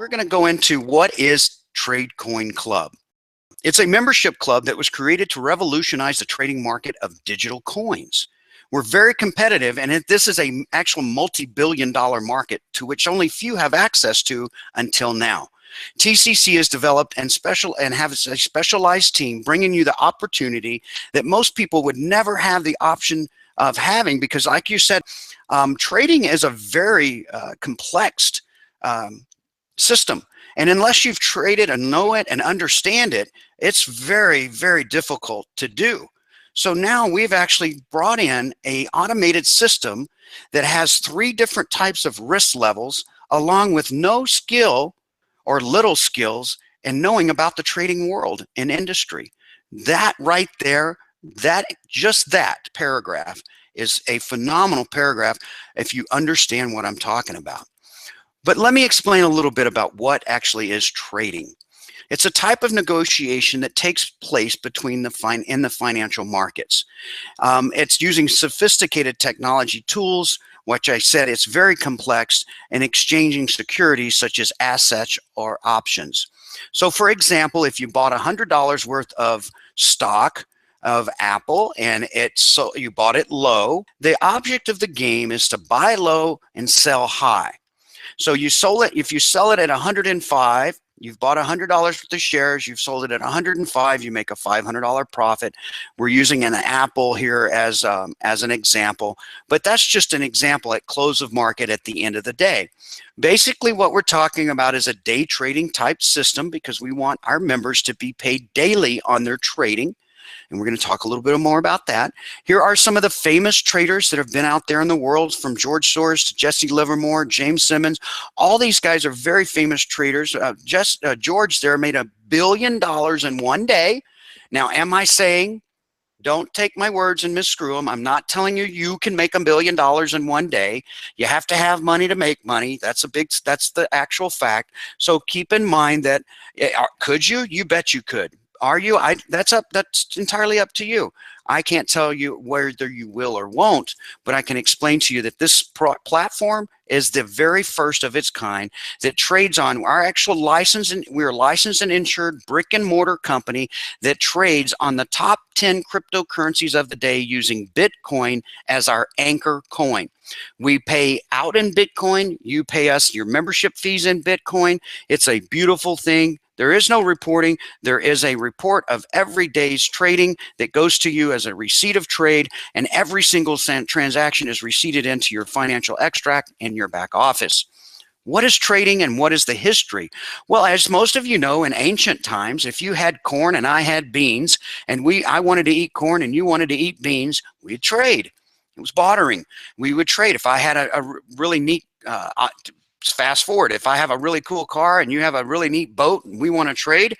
we're going to go into what is TradeCoin Club. It's a membership club that was created to revolutionize the trading market of digital coins. We're very competitive, and this is an actual multi-billion-dollar market to which only few have access to until now. TCC is developed and has a specialized team bringing you the opportunity that most people would never have the option of having, because like you said, trading is a very complex system. And unless you've traded and know it and understand it, it's very, very difficult to do. So now we've actually brought in an automated system that has 3 different types of risk levels, along with no skill or little skills in knowing about the trading world and industry. That right there, just that paragraph is a phenomenal paragraph if you understand what I'm talking about. But let me explain a little bit about what actually is trading. It's a type of negotiation that takes place between in the financial markets. It's using sophisticated technology tools, which I said it's very complex, and exchanging securities such as assets or options. So for example, if you bought $100 worth of stock of Apple and you bought it low, the object of the game is to buy low and sell high. So you sold it, if you sell it at 105, you've bought $100 worth of shares, you've sold it at 105, you make a $500 profit. We're using an Apple here as an example, but that's just an example at close of market at the end of the day. Basically what we're talking about is a day trading type system, because we want our members to be paid daily on their trading. And we're going to talk a little bit more about that. Here are some of the famous traders that have been out there in the world, from George Soros to Jesse Livermore, James Simmons. All these guys are very famous traders. George there made $1 billion in one day. Now, am I saying, don't take my words and misscrew them? I'm not telling you you can make $1 billion in one day. You have to have money to make money. That's the actual fact. So keep in mind that, could you? You bet you could. Are you? That's entirely up to you. I can't tell you whether you will or won't, but I can explain to you that this platform is the very first of its kind that trades on our actual license, and we're a licensed and insured brick and mortar company that trades on the top 10 cryptocurrencies of the day using Bitcoin as our anchor coin. We pay out in Bitcoin. You pay us your membership fees in Bitcoin. It's a beautiful thing. There is no reporting. There is a report of every day's trading that goes to you as a receipt of trade, and every single transaction is receipted into your financial extract in your back office. What is trading and what is the history? Well, as most of you know, in ancient times, if you had corn and I had beans, and I wanted to eat corn and you wanted to eat beans, we'd trade. It was bartering. We would trade. If I had a really neat fast forward, if I have a really cool car and you have a really neat boat and we want to trade,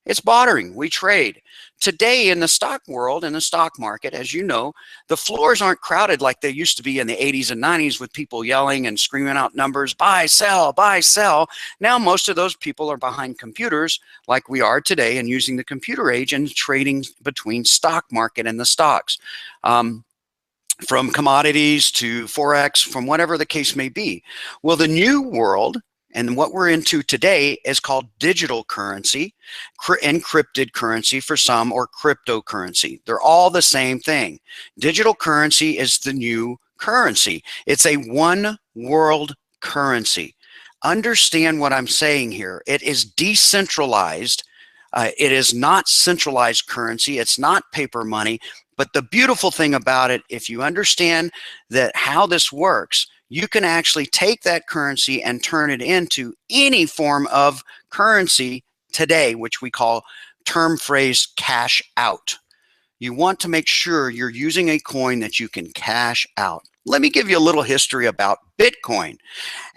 it's bartering. We trade. Today in the stock world, in the stock market, as you know, the floors aren't crowded like they used to be in the 80s and 90s with people yelling and screaming out numbers, buy, sell, buy, sell. Now most of those people are behind computers like we are today, and using the computer age and trading between stock market and the stocks. From commodities to Forex, from whatever the case may be. Well, the new world, and what we're into today, is called digital currency, encrypted currency for some, or cryptocurrency. They're all the same thing. Digital currency is the new currency. It's a one world currency. Understand what I'm saying here. It is decentralized. It is not centralized currency. It's not paper money. But the beautiful thing about it, if you understand that how this works, you can actually take that currency and turn it into any form of currency today, which we call term phrase cash out. You want to make sure you're using a coin that you can cash out. Let me give you a little history about Bitcoin.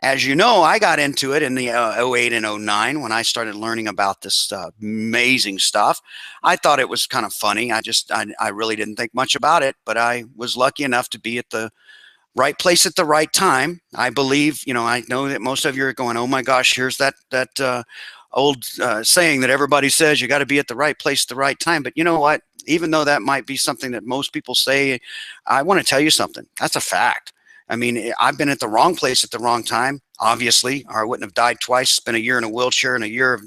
As you know, I got into it in the 08 and 09 when I started learning about this amazing stuff. I thought it was kind of funny. I really didn't think much about it, but I was lucky enough to be at the right place at the right time. I believe, I know that most of you are going, oh my gosh, here's that old saying that everybody says you got to be at the right place at the right time. But you know what? Even though that might be something that most people say, I want to tell you something. That's a fact. I mean, I've been at the wrong place at the wrong time, obviously, or I wouldn't have died twice, spent a year in a wheelchair and a year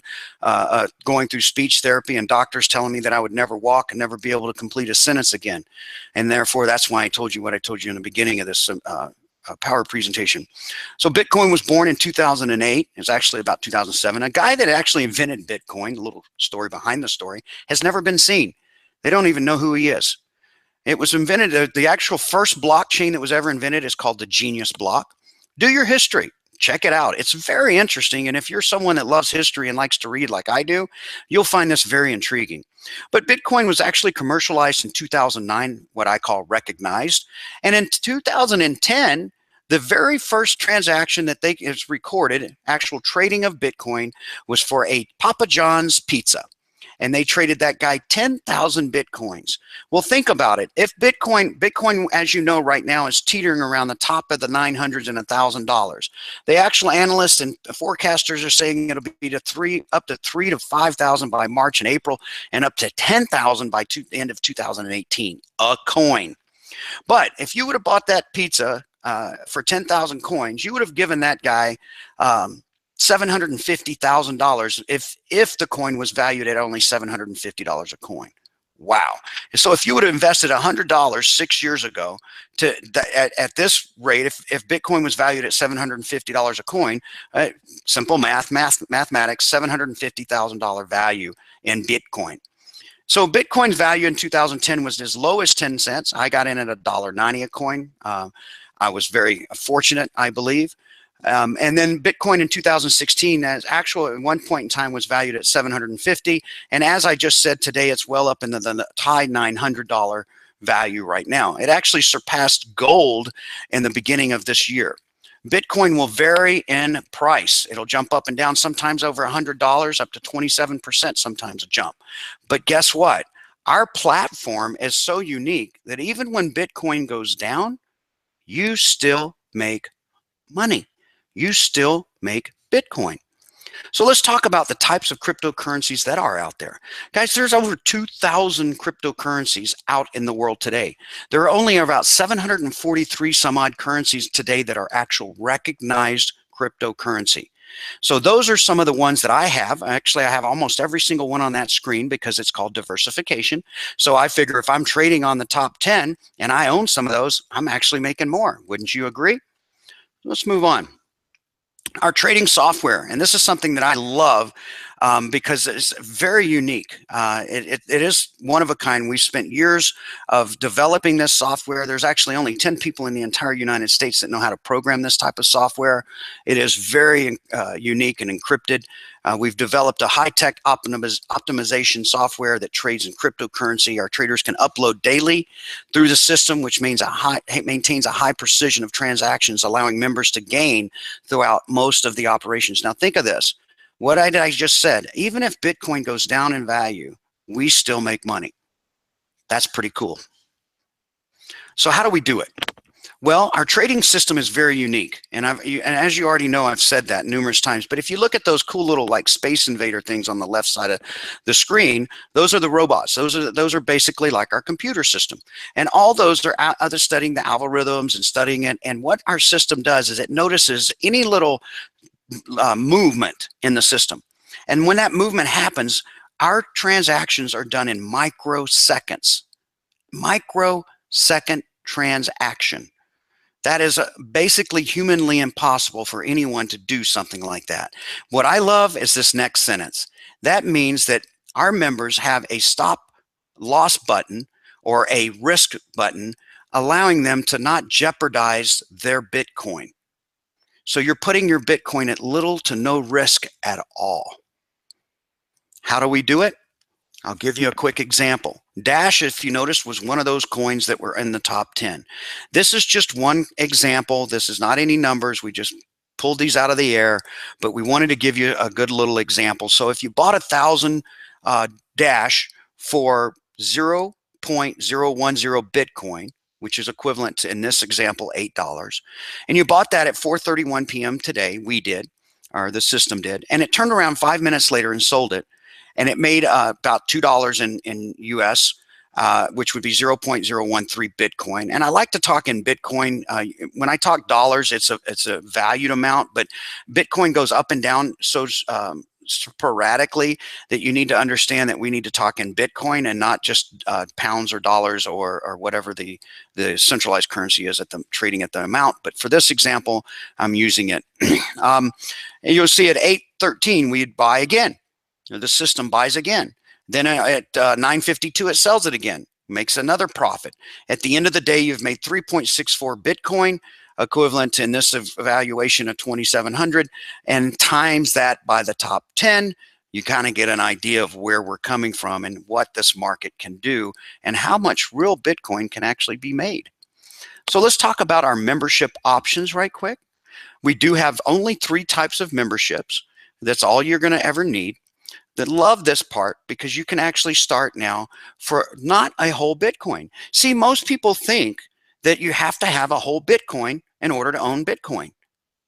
of going through speech therapy and doctors telling me that I would never walk and never be able to complete a sentence again. And therefore, that's why I told you what I told you in the beginning of this power presentation. So Bitcoin was born in 2008. It's actually about 2007. A guy that actually invented Bitcoin, a little story behind the story, has never been seen. They don't even know who he is. It was invented, the actual first blockchain that was ever invented is called the Genius Block. Do your history. Check it out. It's very interesting. And if you're someone that loves history and likes to read like I do, you'll find this very intriguing. But Bitcoin was actually commercialized in 2009, what I call recognized. And in 2010, the very first transaction that is recorded, actual trading of Bitcoin, was for a Papa John's pizza. And they traded that guy 10,000 Bitcoins. Well, think about it. If Bitcoin, as you know right now, is teetering around the top of the 900s and $1,000. The actual analysts and forecasters are saying it'll be up to 3,000 to 5,000 by March and April, and up to 10,000 by the end of 2018. A coin. But if you would have bought that pizza for 10,000 coins, you would have given that guy $750,000 if the coin was valued at only $750 a coin. Wow. So if you would have invested $100 6 years ago at this rate, if Bitcoin was valued at $750 a coin, simple mathematics, $750,000 value in Bitcoin. So Bitcoin's value in 2010 was as low as 10 cents. I got in at $1.90 a coin. I was very fortunate, I believe. And then Bitcoin in 2016, as actual at one point in time, was valued at $750. And as I just said today, it's well up into the high $900 value right now. It actually surpassed gold in the beginning of this year. Bitcoin will vary in price. It'll jump up and down, sometimes over $100, up to 27%, sometimes a jump. But guess what? Our platform is so unique that even when Bitcoin goes down, you still make money. You still make Bitcoin. So let's talk about the types of cryptocurrencies that are out there. Guys, there's over 2,000 cryptocurrencies out in the world today. There are only about 743 some odd currencies today that are actual recognized cryptocurrency. So those are some of the ones that I have. Actually, I have almost every single one on that screen because it's called diversification. So I figure if I'm trading on the top 10 and I own some of those, I'm actually making more. Wouldn't you agree? Let's move on. Our trading software, and this is something that I love because it's very unique. It is one of a kind. We spent years of developing this software. There's actually only 10 people in the entire United States that know how to program this type of software. It is very unique and encrypted. We've developed a high-tech optimization software that trades in cryptocurrency. Our traders can upload daily through the system, which means maintains a high precision of transactions, allowing members to gain throughout most of the operations. Now think of this. What I just said, even if Bitcoin goes down in value, we still make money. That's pretty cool. So how do we do it? Well, our trading system is very unique, and as you already know, I've said that numerous times. But if you look at those cool little like Space Invader things on the left side of the screen, those are the robots. Those are basically like our computer system, and all those are studying the algorithms and studying it. And what our system does is it notices any little movement in the system, and when that movement happens, our transactions are done in microseconds. Microsecond transaction. That is basically humanly impossible for anyone to do something like that. What I love is this next sentence. That means that our members have a stop loss button or a risk button, allowing them to not jeopardize their Bitcoin. So you're putting your Bitcoin at little to no risk at all. How do we do it? I'll give you a quick example. Dash, if you noticed, was one of those coins that were in the top 10. This is just one example. This is not any numbers. We just pulled these out of the air, but we wanted to give you a good little example. So if you bought 1,000 Dash for 0.010 Bitcoin, which is equivalent to, in this example, $8, and you bought that at 4:31 p.m. today, we did, or the system did, and it turned around 5 minutes later and sold it, and it made about $2 in US. which would be 0.013 Bitcoin. And I like to talk in Bitcoin. When I talk dollars, it's a valued amount, but Bitcoin goes up and down so sporadically that you need to understand that we need to talk in Bitcoin and not just pounds or dollars or whatever the centralized currency is at the trading at the amount. But for this example, I'm using it. And you'll see at 8.13 we'd buy again. The system buys again. Then at 9.52 it sells it again, makes another profit. At the end of the day, you've made 3.64 Bitcoin, equivalent in this evaluation of 2,700, and times that by the top 10, you kind of get an idea of where we're coming from and what this market can do and how much real Bitcoin can actually be made. So let's talk about our membership options right quick. We do have only 3 types of memberships. That's all you're going to ever need. That love this part because you can actually start now for not a whole Bitcoin. See, most people think that you have to have a whole Bitcoin in order to own Bitcoin.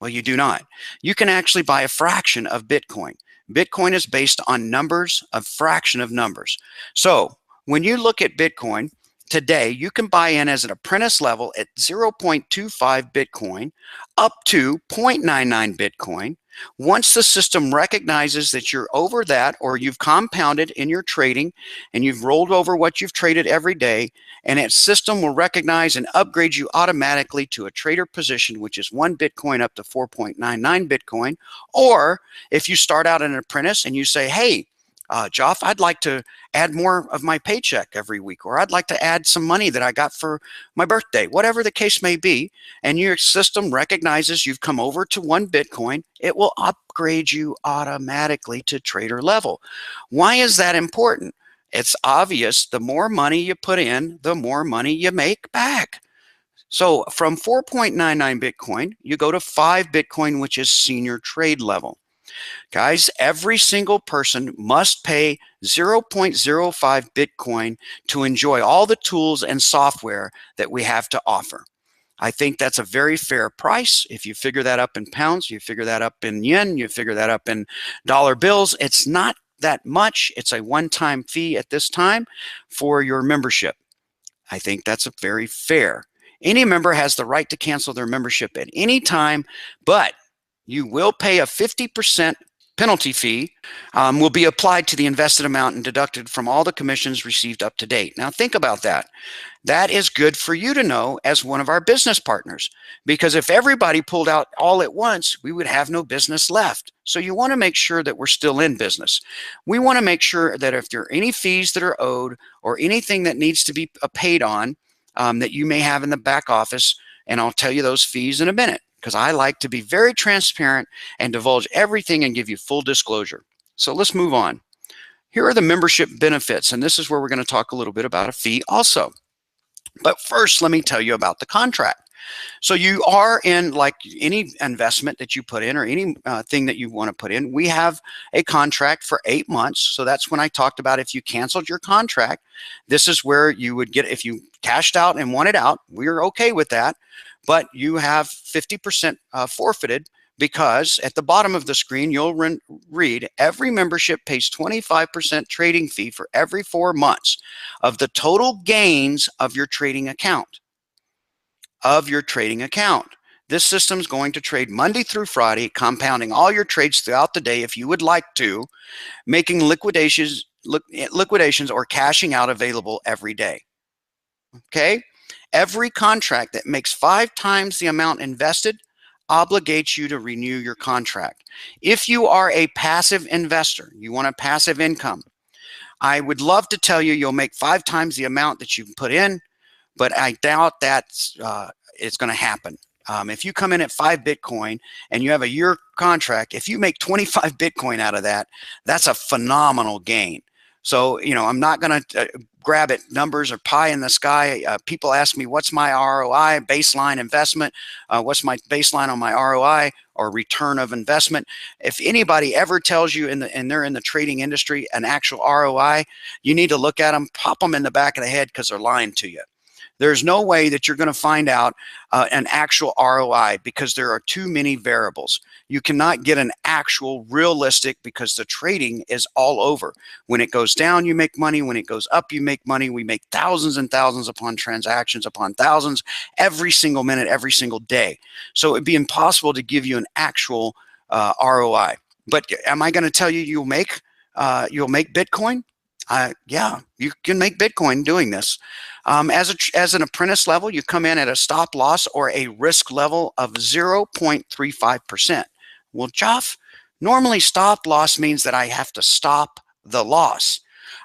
Well, you do not. You can actually buy a fraction of Bitcoin. Bitcoin is based on numbers, a fraction of numbers. So when you look at Bitcoin today, you can buy in as an apprentice level at 0.25 Bitcoin up to 0.99 Bitcoin. Once the system recognizes that you're over that, or you've compounded in your trading and you've rolled over what you've traded every day, and its system will recognize and upgrade you automatically to a trader position, which is 1 Bitcoin up to 4.99 Bitcoin. Or if you start out an apprentice and you say, hey, Joff, I'd like to add more of my paycheck every week, or I'd like to add some money that I got for my birthday, whatever the case may be, and your system recognizes you've come over to 1 Bitcoin, it will upgrade you automatically to trader level. Why is that important? It's obvious. The more money you put in, the more money you make back. So from 4.99 Bitcoin, you go to 5 Bitcoin, which is senior trade level. Guys, every single person must pay 0.05 Bitcoin to enjoy all the tools and software that we have to offer. I think that's a very fair price. If you figure that up in pounds, you figure that up in yen, you figure that up in dollar bills, it's not that much. It's a one-time fee at this time for your membership. I think that's a very fair. Any member has the right to cancel their membership at any time, but you will pay a 50% penalty fee, will be applied to the invested amount and deducted from all the commissions received up to date. Now think about that. That is good for you to know as one of our business partners, because if everybody pulled out all at once, we would have no business left. So you want to make sure that we're still in business. We want to make sure that if there are any fees that are owed or anything that needs to be paid on that you may have in the back office, and I'll tell you those fees in a minute, because I like to be very transparent and divulge everything and give you full disclosure. So let's move on. Here are the membership benefits, and this is where we're going to talk a little bit about a fee also. But first, let me tell you about the contract. So you are in, like any investment that you put in or any thing that you want to put in, we have a contract for 8 months. So that's when I talked about if you canceled your contract, this is where you would get, if you cashed out and wanted out, we're okay with that. But you have 50% forfeited, because at the bottom of the screen, you'll read every membership pays 25% trading fee for every 4 months of the total gains of your trading account. This system is going to trade Monday through Friday, compounding all your trades throughout the day if you would like to, making liquidations or cashing out available every day. Okay? Every contract that makes 5 times the amount invested obligates you to renew your contract. If you are a passive investor, you want a passive income, I would love to tell you you'll make 5 times the amount that you put in, but I doubt that's it's going to happen. If you come in at 5 Bitcoin and you have a year contract, if you make 25 Bitcoin out of that, that's a phenomenal gain. So, you know, I'm not going to grab at numbers or pie in the sky. People ask me, what's my ROI, baseline investment? What's my baseline on my ROI or return of investment? If anybody ever tells you and they're in the trading industry, an actual ROI, you need to look at them, pop them in the back of the head, because they're lying to you. There's no way that you're going to find out an actual ROI, because there are too many variables. You cannot get an actual realistic, because the trading is all over. When it goes down, you make money. When it goes up, you make money. We make thousands and thousands upon transactions upon thousands every single minute, every single day. So it'd be impossible to give you an actual ROI. But am I going to tell you you'll make Bitcoin? Yeah, you can make Bitcoin doing this. As an apprentice level, you come in at a stop loss or a risk level of 0.35%. Well, Joff, normally stop loss means that I have to stop the loss.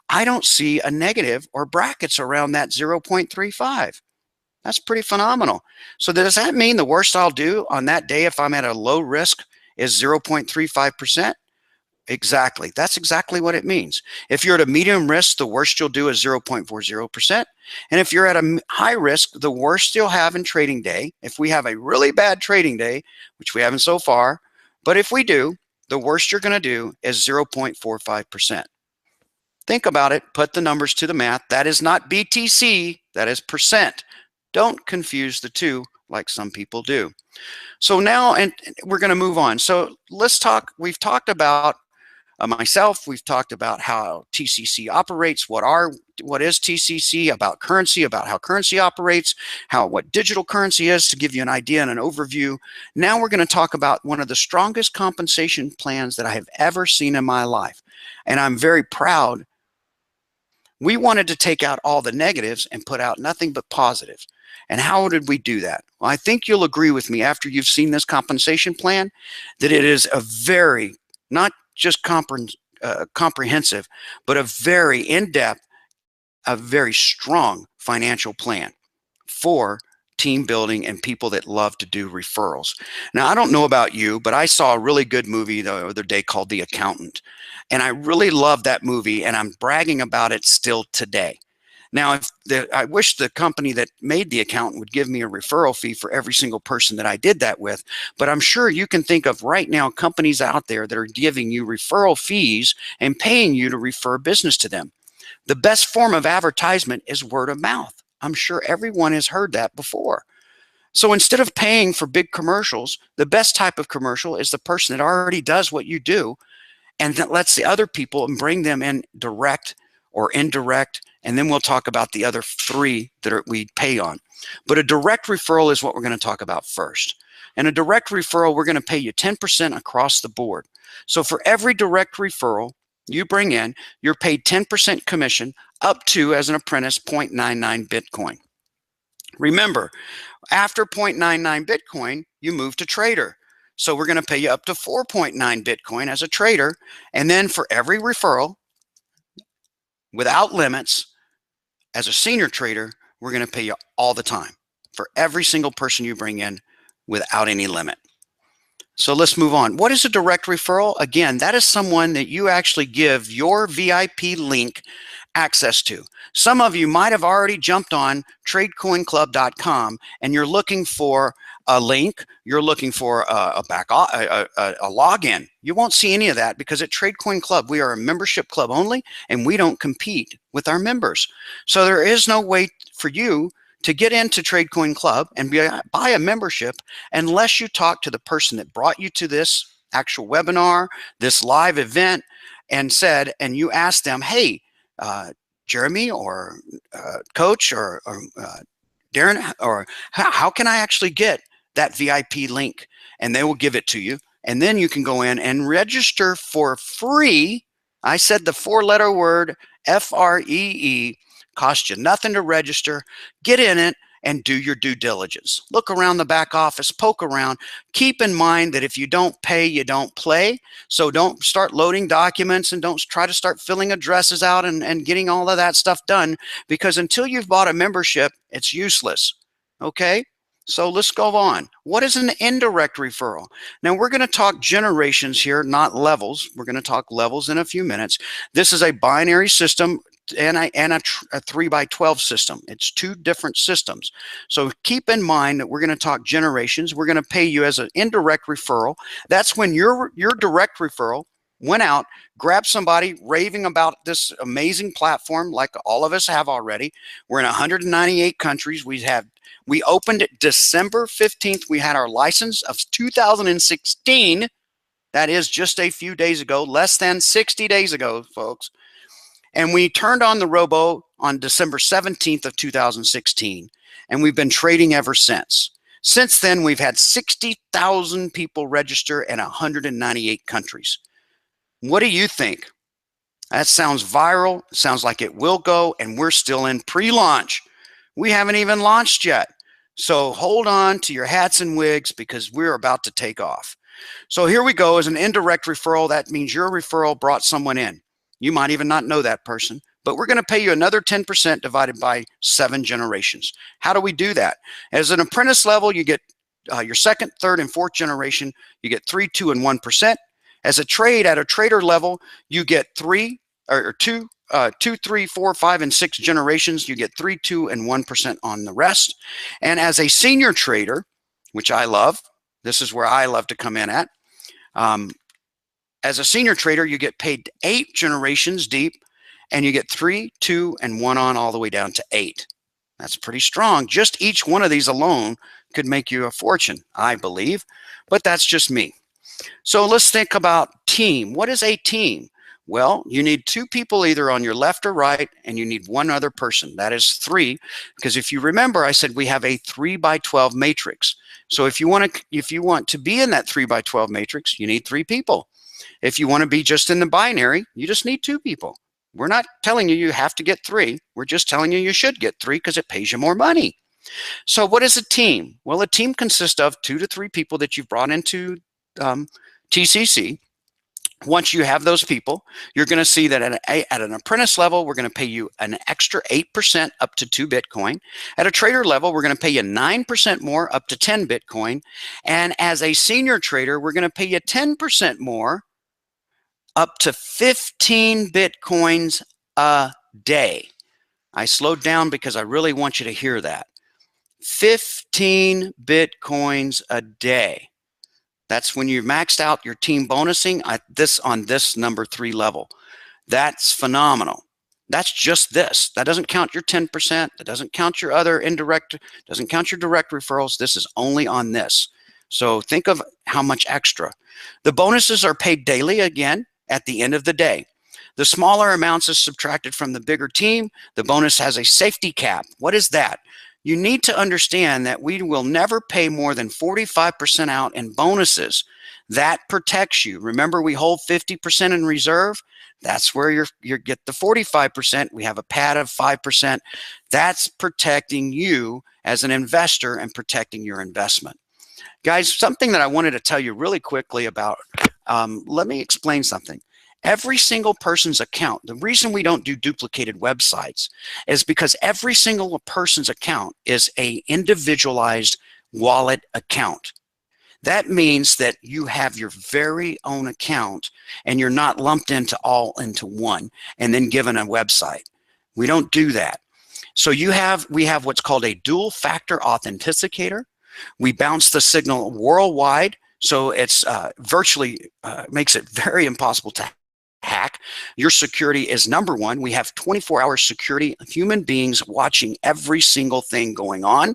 I don't see a negative or brackets around that 0.35. That's pretty phenomenal. So does that mean the worst I'll do on that day if I'm at a low risk is 0.35%? Exactly. That's exactly what it means. If you're at a medium risk, the worst you'll do is 0.40%. And if you're at a high risk, the worst you'll have in trading day, if we have a really bad trading day, which we haven't so far, but if we do, the worst you're going to do is 0.45%. Think about it. Put the numbers to the math. That is not BTC. That is percent. Don't confuse the two like some people do. So now, and we're going to move on. So let's talk. We've talked about myself, we've talked about how TCC operates, what is TCC, about currency, about how currency operates, what digital currency is, to give you an idea and an overview. Now we're going to talk about one of the strongest compensation plans that I have ever seen in my life. And I'm very proud. We wanted to take out all the negatives and put out nothing but positives. And how did we do that? Well, I think you'll agree with me after you've seen this compensation plan that it is a very, not just comprehensive, but a very in-depth, a very strong financial plan for team building and people that love to do referrals. Now, I don't know about you, but I saw a really good movie the other day called The Accountant. And I really loved that movie, and I'm bragging about it still today. Now, I wish the company that made The Accountant would give me a referral fee for every single person that I did that with, but I'm sure you can think of right now companies out there that are giving you referral fees and paying you to refer business to them. The best form of advertisement is word of mouth. I'm sure everyone has heard that before. So instead of paying for big commercials, the best type of commercial is the person that already does what you do and that lets the other people and bring them in direct or indirect. And then we'll talk about the other three that we pay on. But a direct referral is what we're going to talk about first. And a direct referral, we're going to pay you 10% across the board. So for every direct referral you bring in, you're paid 10% commission up to, as an apprentice, 0.99 Bitcoin. Remember, after 0.99 Bitcoin, you move to trader. So we're going to pay you up to 4.9 Bitcoin as a trader. And then for every referral, without limits, as a senior trader, we're going to pay you all the time for every single person you bring in without any limit. So let's move on. What is a direct referral? Again, that is someone that you actually give your VIP link access to. Some of you might have already jumped on tradecoinclub.com and you're looking for a link, you're looking for a login. You won't see any of that because at TradeCoin Club, we are a membership club only and we don't compete with our members. So there is no way for you to get into TradeCoin Club and buy a membership unless you talk to the person that brought you to this actual webinar, this live event, and you ask them, hey, Jeremy or Coach or Darren, or how can I actually get that VIP link? And they will give it to you. And then you can go in and register for free. I said the four-letter word, FREE, cost you nothing to register. Get in it and do your due diligence. Look around the back office, poke around. Keep in mind that if you don't pay, you don't play. So don't start loading documents and don't try to start filling addresses out and getting all of that stuff done, because until you've bought a membership, it's useless. Okay? So let's go on. What is an indirect referral? Now we're going to talk generations here, not levels. We're going to talk levels in a few minutes. This is a binary system and a 3x12 system. It's two different systems. So keep in mind that we're going to talk generations. We're going to pay you as an indirect referral. That's when your direct referral went out, grabbed somebody raving about this amazing platform like all of us have already. We're in 198 countries. We opened it December 15th. We had our license of 2016. That is just a few days ago, less than 60 days ago, folks. And we turned on the robo on December 17th of 2016, and we've been trading ever since. Since then, we've had 60,000 people register in 198 countries. What do you think? That sounds viral, sounds like it will go, and we're still in pre-launch. We haven't even launched yet. So hold on to your hats and wigs because we're about to take off. So here we go. As an indirect referral, that means your referral brought someone in. You might even not know that person, but we're going to pay you another 10% divided by 7 generations. How do we do that? As an apprentice level, you get your second, third, and fourth generation. You get 3, 2, and 1%. As a trade at a trader level, you get 2, 3, 4, 5, and 6 generations. You get 3, 2, and 1% on the rest. And as a senior trader, which I love, this is where I love to come in at. As a senior trader, you get paid 8 generations deep, and you get 3, 2, and 1 on all the way down to 8. That's pretty strong. Just each one of these alone could make you a fortune, I believe, but that's just me. So let's think about team. What is a team? Well, you need 2 people either on your left or right, and you need 1 other person. That is 3, because if you remember, I said we have a 3 by 12 matrix. So if you want to be in that 3 by 12 matrix, you need 3 people. If you want to be just in the binary, you just need 2 people. We're not telling you have to get 3. We're just telling you should get 3 because it pays you more money. So what is a team? Well, a team consists of 2 to 3 people that you've brought into TCC. Once you have those people, you're going to see that at an apprentice level, we're going to pay you an extra 8% up to 2 Bitcoin. At a trader level, we're going to pay you 9% more up to 10 Bitcoin. And as a senior trader, we're going to pay you 10% more up to 15 Bitcoins a day. I slowed down because I really want you to hear that. 15 Bitcoins a day. That's when you've maxed out your team bonusing on this number 3 level. That's phenomenal. That's just this. That doesn't count your 10%. That doesn't count your other indirect, doesn't count your direct referrals. This is only on this. So think of how much extra. The bonuses are paid daily again at the end of the day. The smaller amounts is subtracted from the bigger team. The bonus has a safety cap. What is that? You need to understand that we will never pay more than 45% out in bonuses. That protects you. Remember, we hold 50% in reserve. That's where you get the 45%. We have a pad of 5%. That's protecting you as an investor and protecting your investment. Guys, something that I wanted to tell you really quickly about, let me explain something. Every single person's account, the reason we don't do duplicated websites is because every single person's account is an individualized wallet account. That means that you have your very own account and you're not lumped into one and then given a website. We don't do that. So we have what's called a dual factor authenticator. We bounce the signal worldwide, so it's virtually makes it very impossible to hack. Your security is number 1. We have 24-hour security, human beings watching every single thing going on,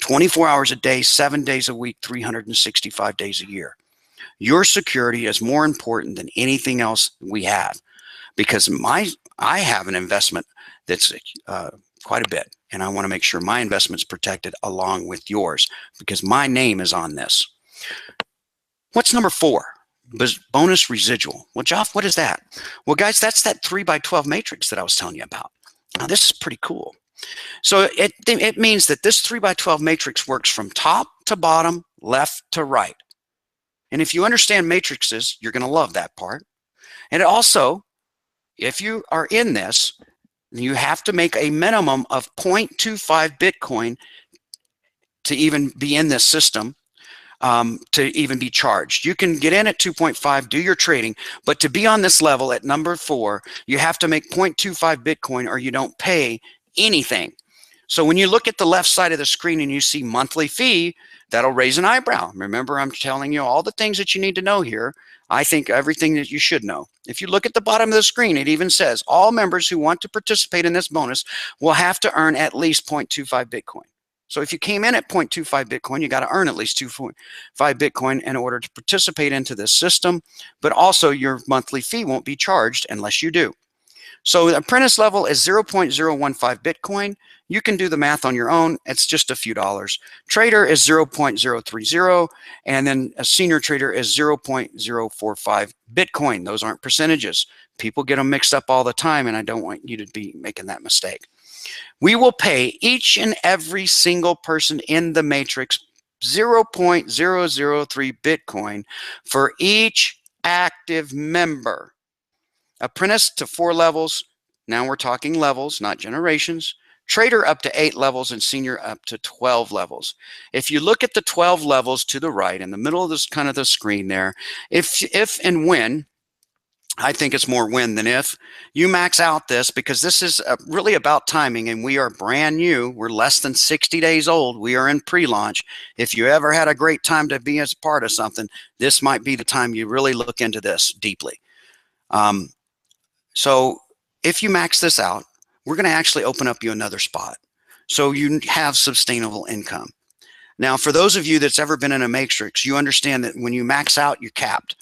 24 hours a day, 7 days a week, 365 days a year. Your security is more important than anything else we have, because I have an investment that's quite a bit, and I want to make sure my investment's protected along with yours because my name is on this. What's number 4? Bonus residual. Well, Joff, what is that? Well, guys, that's that 3 by 12 matrix that I was telling you about. Now, this is pretty cool. So it means that this 3 by 12 matrix works from top to bottom, left to right. And if you understand matrices, you're going to love that part. And also, if you are in this, you have to make a minimum of 0.25 Bitcoin to even be in this system. To even be charged. You can get in at 2.5, do your trading, but to be on this level at number 4, you have to make 0.25 Bitcoin or you don't pay anything. So when you look at the left side of the screen and you see monthly fee, that'll raise an eyebrow. Remember, I'm telling you all the things that you need to know here. I think everything that you should know. If you look at the bottom of the screen, it even says all members who want to participate in this bonus will have to earn at least 0.25 Bitcoin. So if you came in at 0.25 Bitcoin, you got to earn at least 2.5 Bitcoin in order to participate into this system. But also your monthly fee won't be charged unless you do. So the apprentice level is 0.015 Bitcoin. You can do the math on your own. It's just a few dollars. Trader is 0.030, and then a senior trader is 0.045 Bitcoin. Those aren't percentages. People get them mixed up all the time, and I don't want you to be making that mistake. We will pay each and every single person in the matrix 0.003 Bitcoin for each active member. Apprentice to 4 levels. Now we're talking levels, not generations. Trader up to 8 levels, and senior up to 12 levels. If you look at the 12 levels to the right in the middle of this kind of the screen there, if and when, I think it's more when than if, you max out this, because this is really about timing, and we are brand new. We're less than 60 days old. We are in pre-launch. If you ever had a great time to be as part of something, this might be the time you really look into this deeply. So if you max this out, we're going to actually open up you another spot so you have sustainable income. Now, for those of you that's ever been in a matrix, you understand that when you max out, you're capped.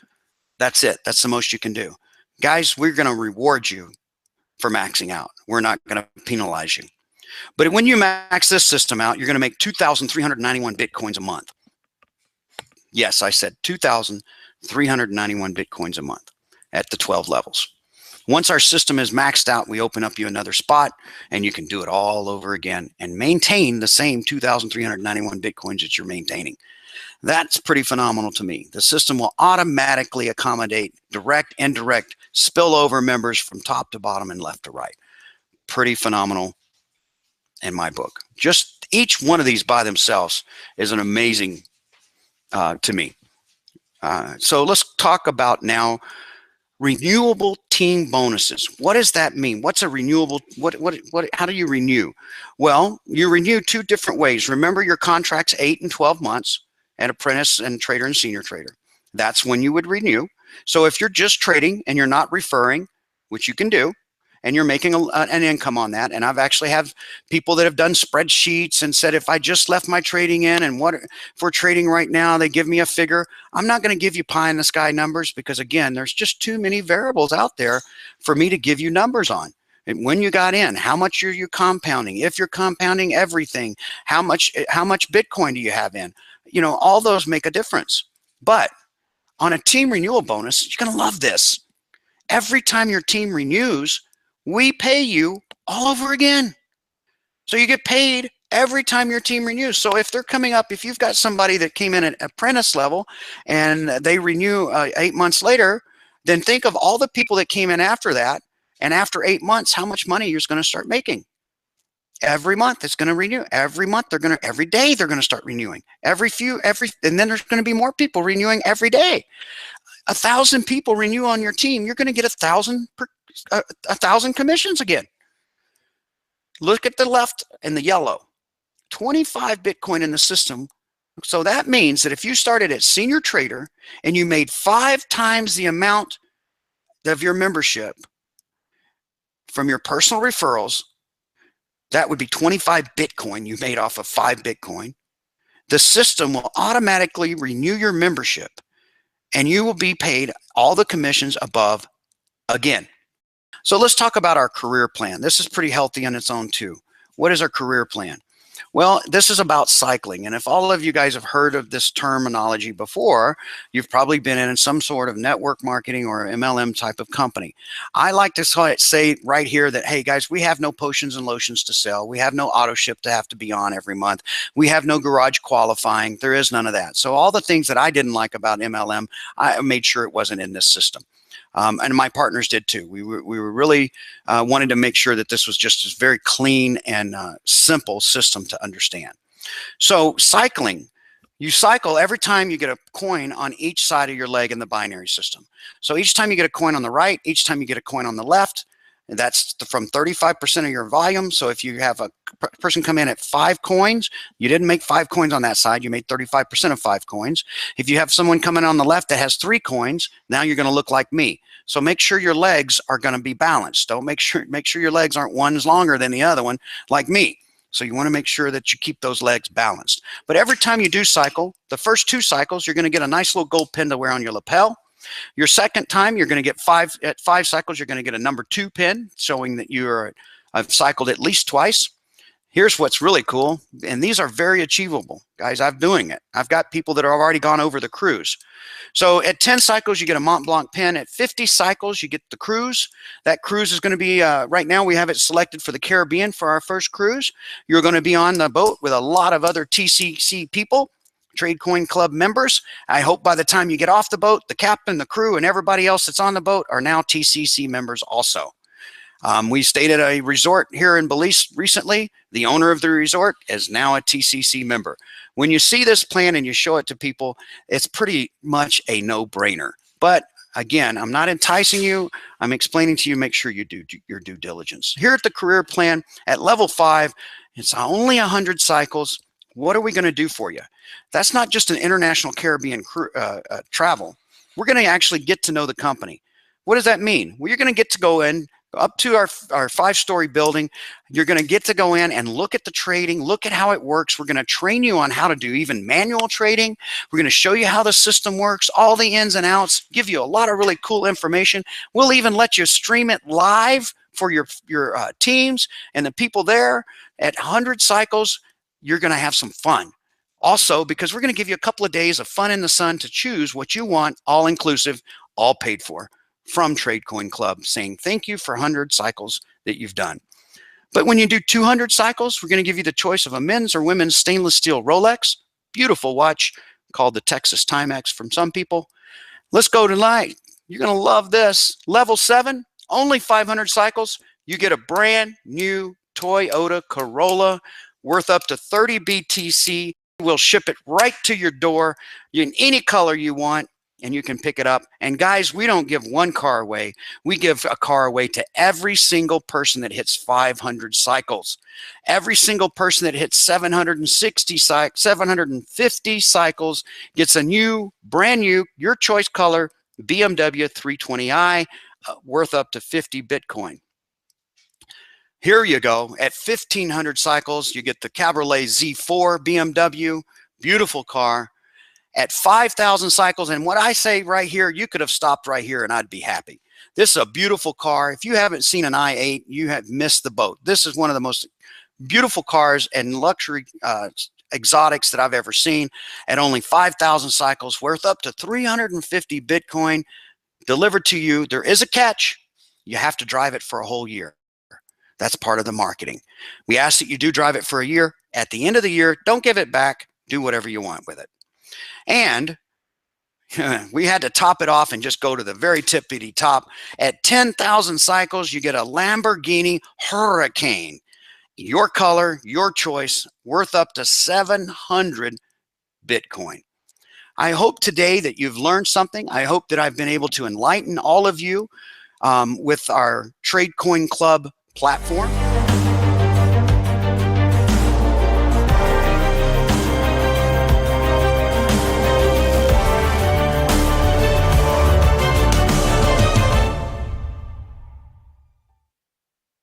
That's it. That's the most you can do. Guys, we're going to reward you for maxing out. We're not going to penalize you. But when you max this system out, you're going to make 2,391 Bitcoins a month. Yes, I said 2,391 Bitcoins a month at the 12 levels. Once our system is maxed out, we open up you another spot, and you can do it all over again and maintain the same 2,391 Bitcoins that you're maintaining. That's pretty phenomenal to me. The system will automatically accommodate direct, indirect, spillover members from top to bottom and left to right. Pretty phenomenal in my book. Just each one of these by themselves is an amazing to me. So let's talk about now renewable team bonuses. What does that mean? What's a renewable? How do you renew? Well, you renew 2 different ways. Remember, your contract's 8 and 12 months at apprentice and trader and senior trader. That's when you would renew. So if you're just trading and you're not referring, which you can do, and you're making an income on that. And I've actually have people that have done spreadsheets and said, if I just left my trading in and what for trading right now, they give me a figure. I'm not going to give you pie in the sky numbers, because again, there's just too many variables out there for me to give you numbers on. And when you got in, how much are you compounding? If you're compounding everything, how much Bitcoin do you have in? You know, all those make a difference. But on a team renewal bonus, you're going to love this. Every time your team renews, we pay you all over again. So you get paid every time your team renews. So if they're coming up, if you've got somebody that came in at apprentice level and they renew 8 months later, then think of all the people that came in after that. And after 8 months, how much money you're going to start making. Every month it's going to renew. Every month every day they're going to start renewing. And then there's going to be more people renewing every day. 1,000 people renew on your team, you're going to get 1,000 commissions again. Look at the left and the yellow. 25 Bitcoin in the system. So that means that if you started at senior trader and you made 5 times the amount of your membership from your personal referrals, that would be 25 Bitcoin you made off of 5 Bitcoin. The system will automatically renew your membership, and you will be paid all the commissions above again. So let's talk about our career plan. This is pretty healthy on its own too. What is our career plan? Well, this is about cycling. And if all of you guys have heard of this terminology before, you've probably been in some sort of network marketing or MLM type of company. I like to say right here that, hey guys, we have no potions and lotions to sell. We have no auto ship to have to be on every month. We have no garage qualifying. There is none of that. So all the things that I didn't like about MLM, I made sure it wasn't in this system. And my partners did too. We were really wanted to make sure that this was just a very clean and simple system to understand. So cycling, you cycle every time you get a coin on each side of your leg in the binary system. So each time you get a coin on the right, each time you get a coin on the left, And that's from 35% of your volume. So if you have a person come in at 5 coins, you didn't make 5 coins on that side, you made 35% of 5 coins. If you have someone coming on the left that has 3 coins, now you're going to look like me. So make sure your legs are going to be balanced. Don't make sure your legs aren't one's longer than the other one, like me. So you want to make sure that you keep those legs balanced. But every time you do cycle, the first 2 cycles, you're going to get a nice little gold pin to wear on your lapel. Your second time, you're going to get 5 cycles, you're going to get a number 2 pin showing that have cycled at least twice. Here's what's really cool, and these are very achievable, guys. I'm doing it. I've got people that have already gone over the cruise. So at 10 cycles, you get a Mont Blanc pin. At 50 cycles, you get the cruise. That cruise is going to be, right now we have it selected for the Caribbean for our first cruise. You're going to be on the boat with a lot of other TCC people, Trade Coin Club members. I hope by the time you get off the boat, the captain, the crew, and everybody else that's on the boat are now TCC members also. We stayed at a resort here in Belize recently. The owner of the resort is now a TCC member. When you see this plan and you show it to people, it's pretty much a no-brainer. But again, I'm not enticing you. I'm explaining to you, make sure you do your due diligence. Here at the career plan at level 5, it's only 100 cycles. What are we going to do for you? That's not just an international Caribbean travel. We're going to actually get to know the company. What does that mean? Well, you're going to get to go in up to our 5-story building. You're going to get to go in and look at the trading, look at how it works. We're going to train you on how to do even manual trading. We're going to show you how the system works, all the ins and outs, give you a lot of really cool information. We'll even let you stream it live for your teams and the people there. At 100 cycles, you're going to have some fun. Also, because we're going to give you a couple of days of fun in the sun to choose what you want, all inclusive, all paid for, from Trade Coin Club, saying thank you for 100 cycles that you've done. But when you do 200 cycles, we're going to give you the choice of a men's or women's stainless steel Rolex. Beautiful watch called the Texas Timex from some people. Let's go tonight. You're going to love this. Level 7, only 500 cycles. You get a brand new Toyota Corolla worth up to 30 BTC. We'll ship it right to your door in any color you want, and you can pick it up. And guys, we don't give one car away. We give a car away to every single person that hits 500 cycles. Every single person that hits 750 cycles gets a new, brand new, your choice color BMW 320i worth up to 50 Bitcoin. Here you go. At 1,500 cycles, you get the Cabriolet Z4 BMW. Beautiful car. At 5,000 cycles, and what I say right here, you could have stopped right here and I'd be happy. This is a beautiful car. If you haven't seen an i8, you have missed the boat. This is one of the most beautiful cars and luxury exotics that I've ever seen. At only 5,000 cycles, worth up to 350 Bitcoin, delivered to you. There is a catch. You have to drive it for a whole year. That's part of the marketing. We ask that you do drive it for a year. At the end of the year, don't give it back. Do whatever you want with it. And we had to top it off and just go to the very tippity top. At 10,000 cycles, you get a Lamborghini Hurricane. Your color, your choice, worth up to 700 Bitcoin. I hope today that you've learned something. I hope that I've been able to enlighten all of you with our Trade Coin Club platform.